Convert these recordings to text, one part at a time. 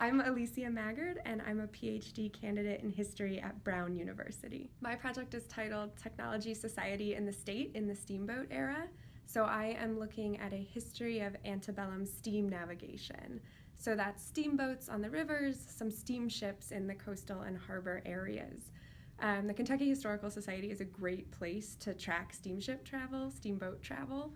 I'm Alicia Maggard, and I'm a PhD candidate in history at Brown University. My project is titled Technology, Society, and the State in the Steamboat Era. So I am looking at a history of antebellum steam navigation. So that's steamboats on the rivers, some steamships in the coastal and harbor areas. The Kentucky Historical Society is a great place to track steamship travel, steamboat travel,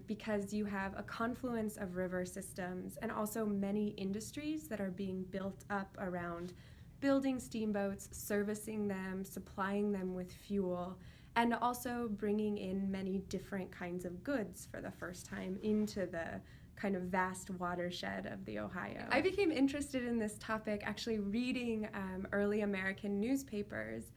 because you have a confluence of river systems and also many industries that are being built up around building steamboats, servicing them, supplying them with fuel, and also bringing in many different kinds of goods for the first time into the kind of vast watershed of the Ohio. I became interested in this topic actually reading early American newspapers.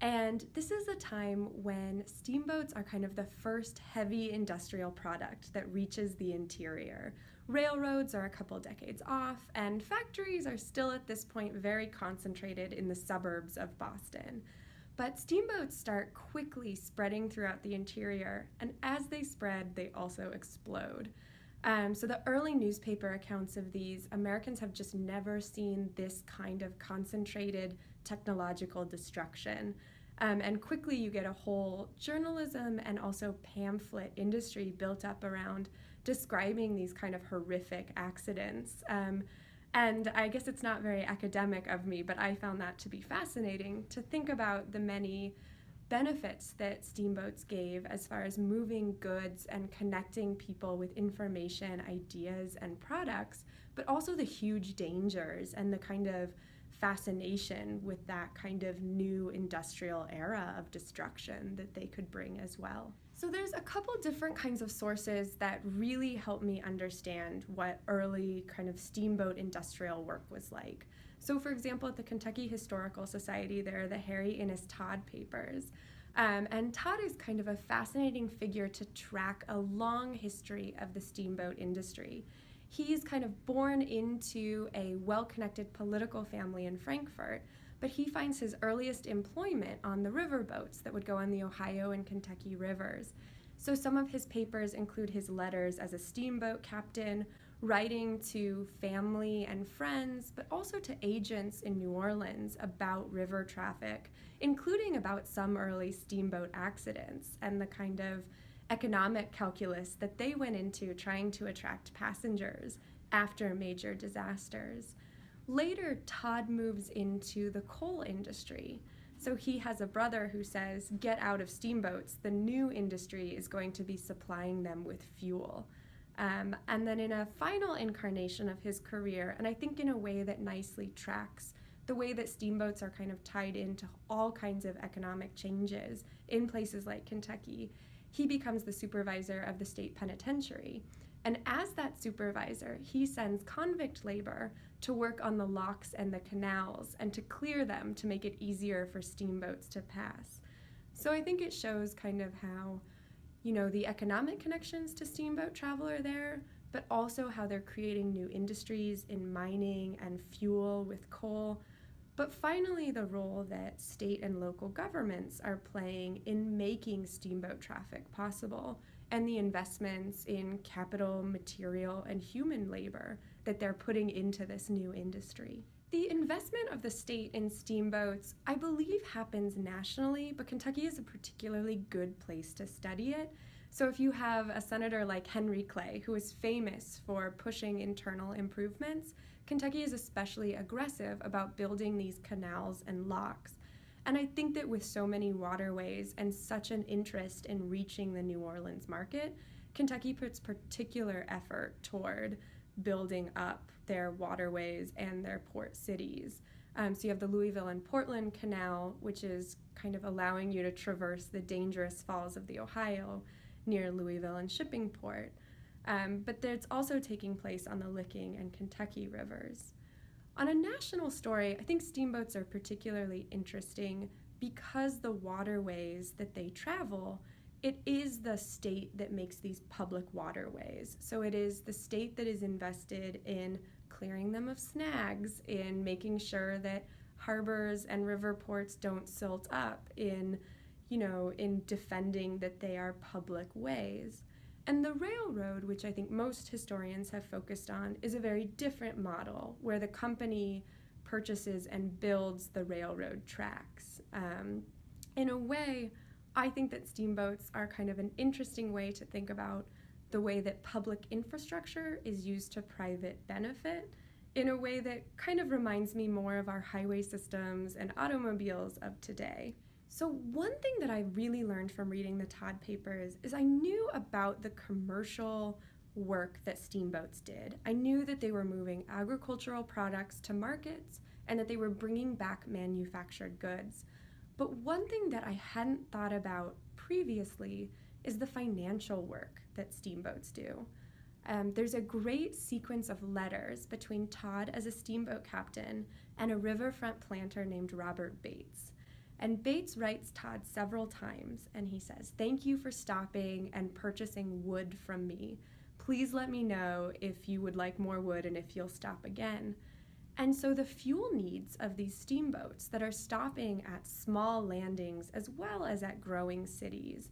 And this is a time when steamboats are kind of the first heavy industrial product that reaches the interior. Railroads are a couple decades off, and factories are still at this point very concentrated in the suburbs of Boston. But steamboats start quickly spreading throughout the interior, and as they spread, they also explode. So the early newspaper accounts of these, Americans have just never seen this kind of concentrated technological destruction. And quickly you get a whole journalism and also pamphlet industry built up around describing these kind of horrific accidents. And I guess it's not very academic of me, but I found that to be fascinating to think about the many benefits that steamboats gave as far as moving goods and connecting people with information, ideas, and products, but also the huge dangers and the kind of fascination with that kind of new industrial era of destruction that they could bring as well. So there's a couple different kinds of sources that really help me understand what early kind of steamboat industrial work was like. So for example, at the Kentucky Historical Society, there are the Harry Innes Todd papers. And Todd is kind of a fascinating figure to track a long history of the steamboat industry. He's kind of born into a well-connected political family in Frankfort, but he finds his earliest employment on the riverboats that would go on the Ohio and Kentucky rivers. So some of his papers include his letters as a steamboat captain, writing to family and friends, but also to agents in New Orleans about river traffic, including about some early steamboat accidents and the kind of economic calculus that they went into trying to attract passengers after major disasters. Later, Todd moves into the coal industry. So he has a brother who says, get out of steamboats, the new industry is going to be supplying them with fuel. And then in a final incarnation of his career, and I think in a way that nicely tracks the way that steamboats are kind of tied into all kinds of economic changes in places like Kentucky, he becomes the supervisor of the state penitentiary. And as that supervisor, he sends convict labor to work on the locks and the canals and to clear them to make it easier for steamboats to pass. So I think it shows kind of how, the economic connections to steamboat travel are there, but also how they're creating new industries in mining and fuel with coal. But finally, the role that state and local governments are playing in making steamboat traffic possible, and the investments in capital, material, and human labor that they're putting into this new industry. The investment of the state in steamboats, I believe, happens nationally, but Kentucky is a particularly good place to study it. So if you have a senator like Henry Clay, who is famous for pushing internal improvements, Kentucky is especially aggressive about building these canals and locks. And I think that with so many waterways and such an interest in reaching the New Orleans market, Kentucky puts particular effort toward building up their waterways and their port cities. So you have the Louisville and Portland Canal, which is kind of allowing you to traverse the dangerous falls of the Ohio near Louisville and Shippingport. But it's also taking place on the Licking and Kentucky rivers. On a national story, I think steamboats are particularly interesting because the waterways that they travel, it is the state that makes these public waterways. So it is the state that is invested in clearing them of snags, in making sure that harbors and river ports don't silt up, in defending that they are public ways. And the railroad, which I think most historians have focused on, is a very different model where the company purchases and builds the railroad tracks. In a way, I think that steamboats are kind of an interesting way to think about the way that public infrastructure is used to private benefit in a way that kind of reminds me more of our highway systems and automobiles of today. So one thing that I really learned from reading the Todd papers is I knew about the commercial work that steamboats did. I knew that they were moving agricultural products to markets and that they were bringing back manufactured goods. But one thing that I hadn't thought about previously is the financial work that steamboats do. There's a great sequence of letters between Todd as a steamboat captain and a riverfront planter named Robert Bates. And Bates writes Todd several times, and he says, "Thank you for stopping and purchasing wood from me. Please let me know if you would like more wood and if you'll stop again." And so the fuel needs of these steamboats that are stopping at small landings as well as at growing cities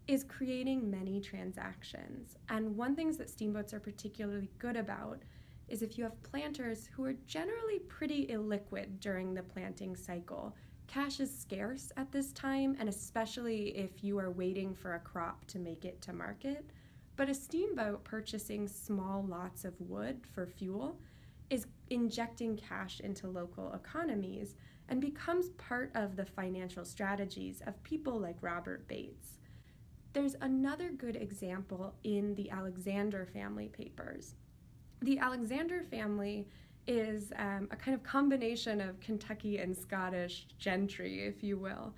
is creating many transactions. And one thing that steamboats are particularly good about is if you have planters who are generally pretty illiquid during the planting cycle. Cash is scarce at this time, and especially if you are waiting for a crop to make it to market. But a steamboat purchasing small lots of wood for fuel is injecting cash into local economies and becomes part of the financial strategies of people like Robert Bates. There's another good example in the Alexander family papers. The Alexander family is a kind of combination of Kentucky and Scottish gentry, if you will.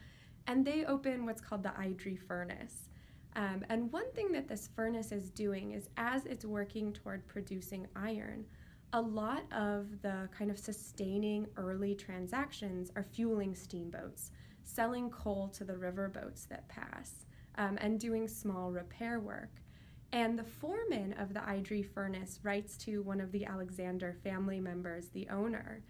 And they open what's called the Idrie Furnace. And one thing that this furnace is doing is as it's working toward producing iron, a lot of the kind of sustaining early transactions are fueling steamboats, selling coal to the riverboats that pass, and doing small repair work. And the foreman of the Idrie Furnace writes to one of the Alexander family members, the owner,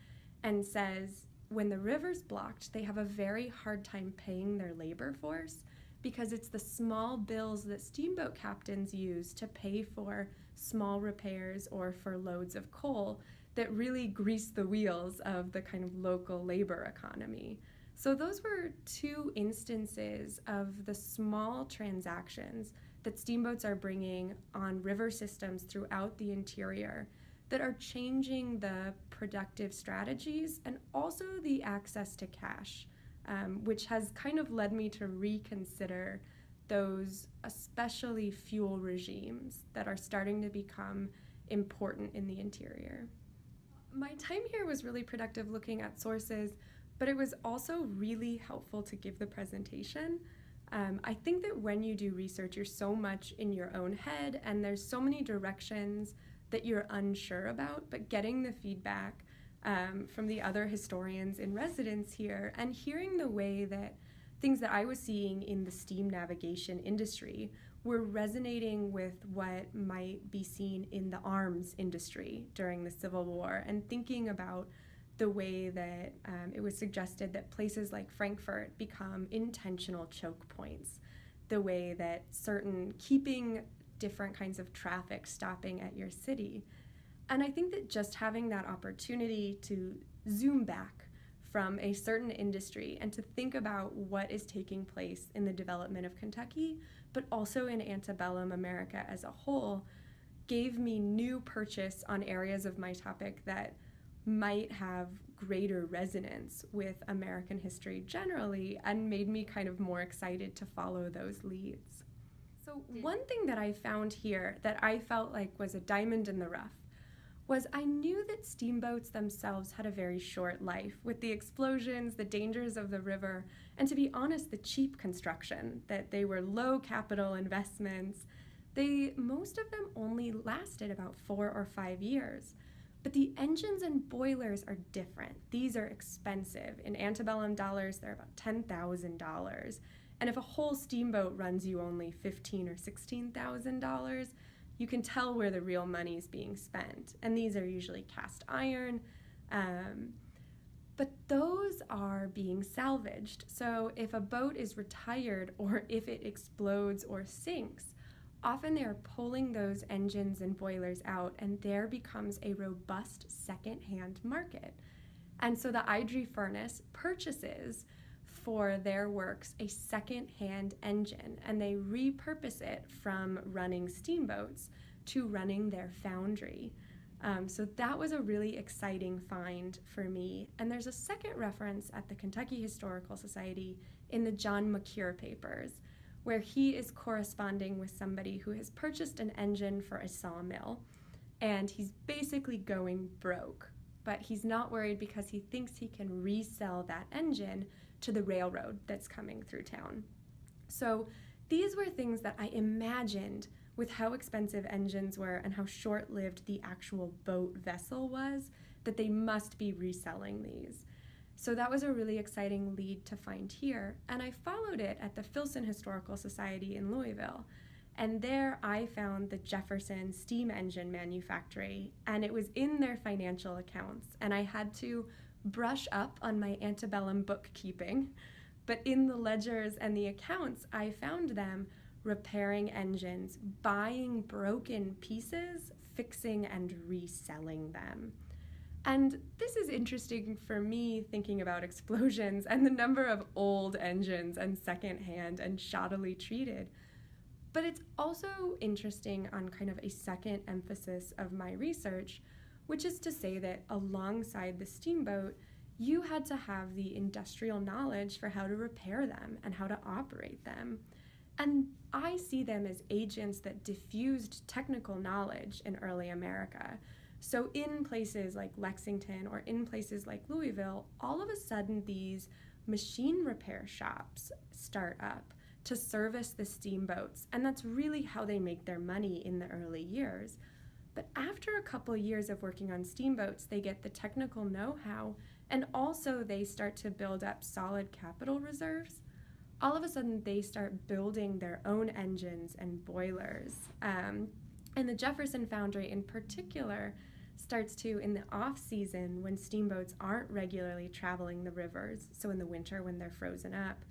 and says, when the river's blocked, they have a very hard time paying their labor force because it's the small bills that steamboat captains use to pay for small repairs or for loads of coal that really grease the wheels of the kind of local labor economy. So those were two instances of the small transactions that steamboats are bringing on river systems throughout the interior that are changing the productive strategies and also the access to cash, which has kind of led me to reconsider those especially fuel regimes that are starting to become important in the interior. My time here was really productive looking at sources, but it was also really helpful to give the presentation. I think that when you do research, you're so much in your own head and there's so many directions that you're unsure about, but getting the feedback from the other historians in residence here and hearing the way that things that I was seeing in the steam navigation industry were resonating with what might be seen in the arms industry during the Civil War, and thinking about the way that it was suggested that places like Frankfurt become intentional choke points, the way that keeping different kinds of traffic stopping at your city. And I think that just having that opportunity to zoom back from a certain industry and to think about what is taking place in the development of Kentucky, but also in antebellum America as a whole, gave me new purchase on areas of my topic that might have greater resonance with American history generally and made me kind of more excited to follow those leads. So one thing that I found here that I felt like was a diamond in the rough was I knew that steamboats themselves had a very short life with the explosions, the dangers of the river, and to be honest, the cheap construction, that they were low capital investments. Most of them only lasted about 4 or 5 years. But the engines and boilers are different. These are expensive. In antebellum dollars, they're about $10,000. And if a whole steamboat runs you only $15,000 or $16,000, you can tell where the real money is being spent. And these are usually cast iron. But those are being salvaged. So if a boat is retired or if it explodes or sinks, often they are pulling those engines and boilers out, and there becomes a robust second-hand market. And so the Idrie furnace purchases for their works a second-hand engine, and they repurpose it from running steamboats to running their foundry. So that was a really exciting find for me. And there's a second reference at the Kentucky Historical Society in the John McCure papers, where he is corresponding with somebody who has purchased an engine for a sawmill, and he's basically going broke. But he's not worried because he thinks he can resell that engine to the railroad that's coming through town. So these were things that I imagined with how expensive engines were and how short-lived the actual boat vessel was, that they must be reselling these. So that was a really exciting lead to find here, and I followed it at the Filson Historical Society in Louisville. And there I found the Jefferson steam engine manufactory, and it was in their financial accounts, and I had to brush up on my antebellum bookkeeping. But in the ledgers and the accounts, I found them repairing engines, buying broken pieces, fixing and reselling them. And this is interesting for me, thinking about explosions and the number of old engines and secondhand and shoddily treated. But it's also interesting on kind of a second emphasis of my research, which is to say that alongside the steamboat, you had to have the industrial knowledge for how to repair them and how to operate them. And I see them as agents that diffused technical knowledge in early America. So in places like Lexington or in places like Louisville, all of a sudden these machine repair shops start up to service the steamboats, and that's really how they make their money in the early years. But after a couple years of working on steamboats, they get the technical know-how, and also they start to build up solid capital reserves. All of a sudden, they start building their own engines and boilers. And the Jefferson Foundry in particular starts to, in the off-season, when steamboats aren't regularly traveling the rivers, so in the winter when they're frozen up,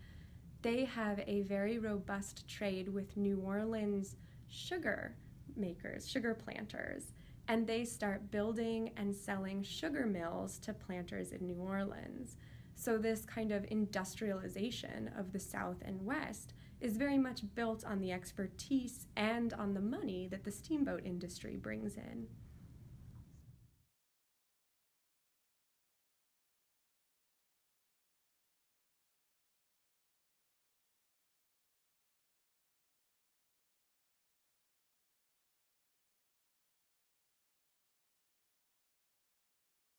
they have a very robust trade with New Orleans sugar makers, sugar planters, and they start building and selling sugar mills to planters in New Orleans. So this kind of industrialization of the South and West is very much built on the expertise and on the money that the steamboat industry brings in.